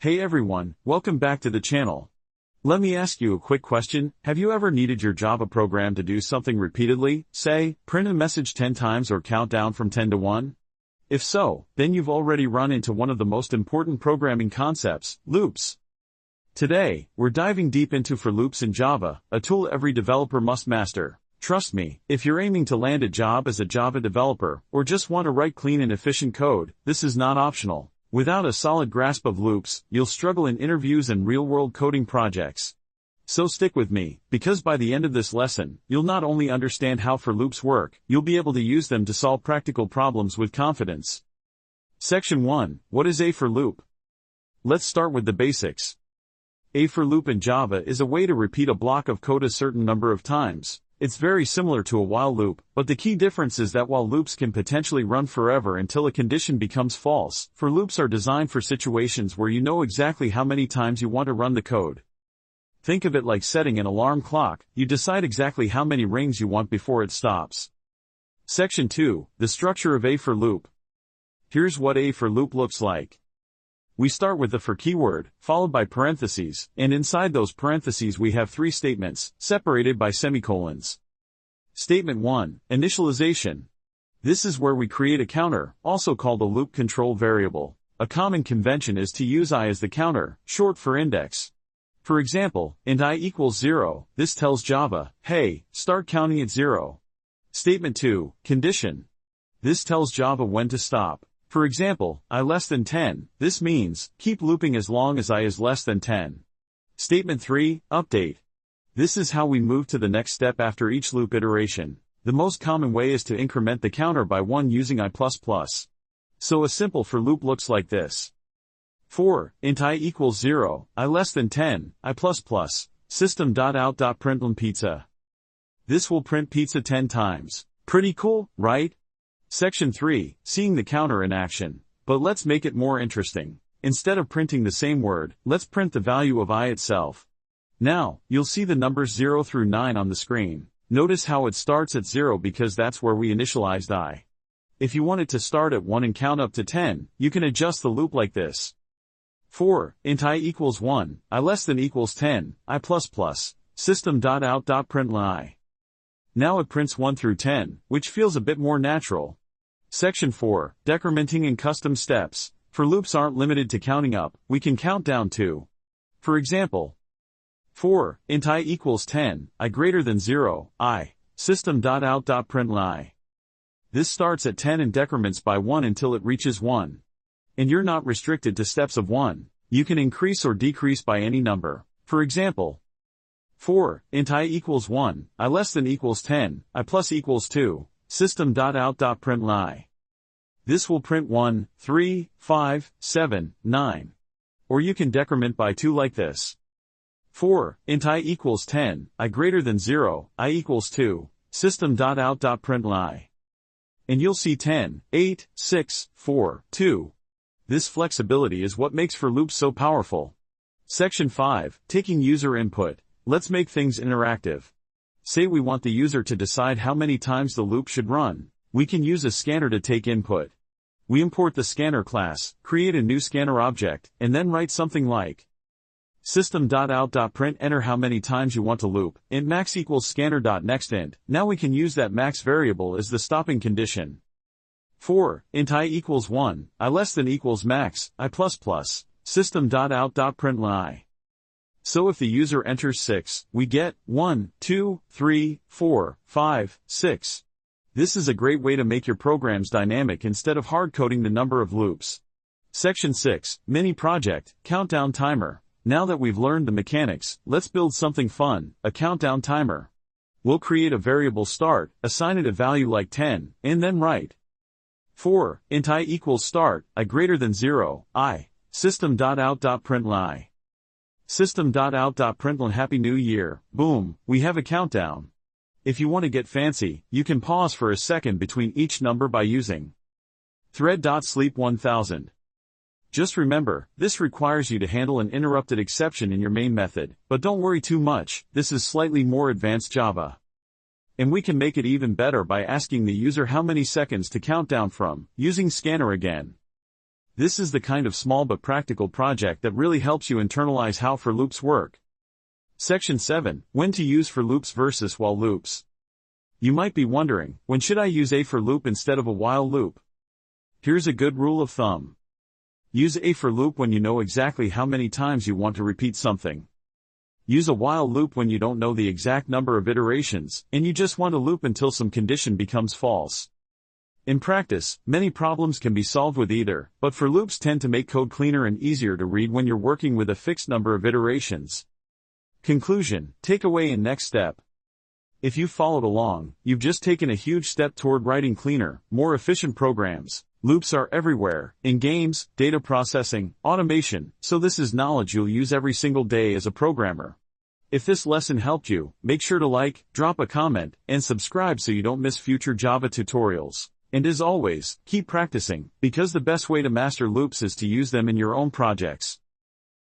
Hey everyone, welcome back to the channel. Let me ask you a quick question. Have you ever needed your Java program to do something repeatedly, say, print a message 10 times or count down from 10 to 1? If so, then you've already run into one of the most important programming concepts, loops. Today, we're diving deep into for loops in Java, a tool every developer must master. Trust me, if you're aiming to land a job as a Java developer, or just want to write clean and efficient code, this is not optional. Without a solid grasp of loops, you'll struggle in interviews and real-world coding projects. So stick with me, because by the end of this lesson, you'll not only understand how for loops work, you'll be able to use them to solve practical problems with confidence. Section 1. What is a for loop? Let's start with the basics. A for loop in Java is a way to repeat a block of code a certain number of times. It's very similar to a while loop, but the key difference is that while loops can potentially run forever until a condition becomes false, for loops are designed for situations where you know exactly how many times you want to run the code. Think of it like setting an alarm clock. You decide exactly how many rings you want before it stops. Section 2. The structure of a for loop. Here's what a for loop looks like. We start with the for keyword, followed by parentheses, and inside those parentheses we have three statements, separated by semicolons. Statement 1. Initialization. This is where we create a counter, also called a loop control variable. A common convention is to use I as the counter, short for index. For example, int I equals 0, this tells Java, hey, start counting at 0. Statement 2. Condition. This tells Java when to stop. For example, I less than 10, this means, keep looping as long as I is less than 10. Statement 3, update. This is how we move to the next step after each loop iteration. The most common way is to increment the counter by 1 using I++. So a simple for loop looks like this. 4, int I equals 0, I less than 10, I++, system.out.println pizza. This will print pizza 10 times. Pretty cool, right? Section 3, seeing the counter in action. But let's make it more interesting. Instead of printing the same word, let's print the value of I itself. Now, you'll see the numbers 0 through 9 on the screen. Notice how it starts at 0 because that's where we initialized I. If you want it to start at 1 and count up to 10, you can adjust the loop like this. 4, int I equals 1, I less than equals 10, I++, system.out.println I. Now it prints 1 through 10, which feels a bit more natural. Section 4, decrementing and custom steps. For loops aren't limited to counting up, we can count down too. For example, 4, int I equals 10, I greater than 0, I, system.out.println I. This starts at 10 and decrements by 1 until it reaches 1. And you're not restricted to steps of 1. You can increase or decrease by any number. For example, 4, int I equals 1, I less than equals 10, I plus equals 2, system.out.println I. This will print 1, 3, 5, 7, 9. Or you can decrement by 2 like this. 4, int I equals 10, I greater than 0, I equals 2, system.out.println I. And you'll see 10, 8, 6, 4, 2. This flexibility is what makes for loops so powerful. Section 5, taking user input. Let's make things interactive. Say we want the user to decide how many times the loop should run. We can use a scanner to take input. We import the scanner class, create a new scanner object, and then write something like system.out.print enter how many times you want to loop, int max equals scanner.nextInt. Now we can use that max variable as the stopping condition. 4, int I equals 1, I less than equals max, I++, system.out.println I. So if the user enters 6, we get 1, 2, 3, 4, 5, 6. This is a great way to make your programs dynamic instead of hard-coding the number of loops. Section 6, mini project, countdown timer. Now that we've learned the mechanics, let's build something fun, a countdown timer. We'll create a variable start, assign it a value like 10, and then write 4, int I equals start, I greater than 0, I, system.out.println I. System.out.println happy new year, boom, we have a countdown. If you want to get fancy, you can pause for a second between each number by using thread.sleep1000. Just remember, this requires you to handle an interrupted exception in your main method, but don't worry too much, this is slightly more advanced Java. And we can make it even better by asking the user how many seconds to count down from, using scanner again. This is the kind of small but practical project that really helps you internalize how for loops work. Section 7. When to use for loops versus while loops. You might be wondering, when should I use a for loop instead of a while loop? Here's a good rule of thumb. Use a for loop when you know exactly how many times you want to repeat something. Use a while loop when you don't know the exact number of iterations, and you just want to loop until some condition becomes false. In practice, many problems can be solved with either, but for loops tend to make code cleaner and easier to read when you're working with a fixed number of iterations. Conclusion, takeaway and next step. If you've followed along, you've just taken a huge step toward writing cleaner, more efficient programs. Loops are everywhere, in games, data processing, automation, so this is knowledge you'll use every single day as a programmer. If this lesson helped you, make sure to like, drop a comment, and subscribe so you don't miss future Java tutorials. And as always, keep practicing, because the best way to master loops is to use them in your own projects.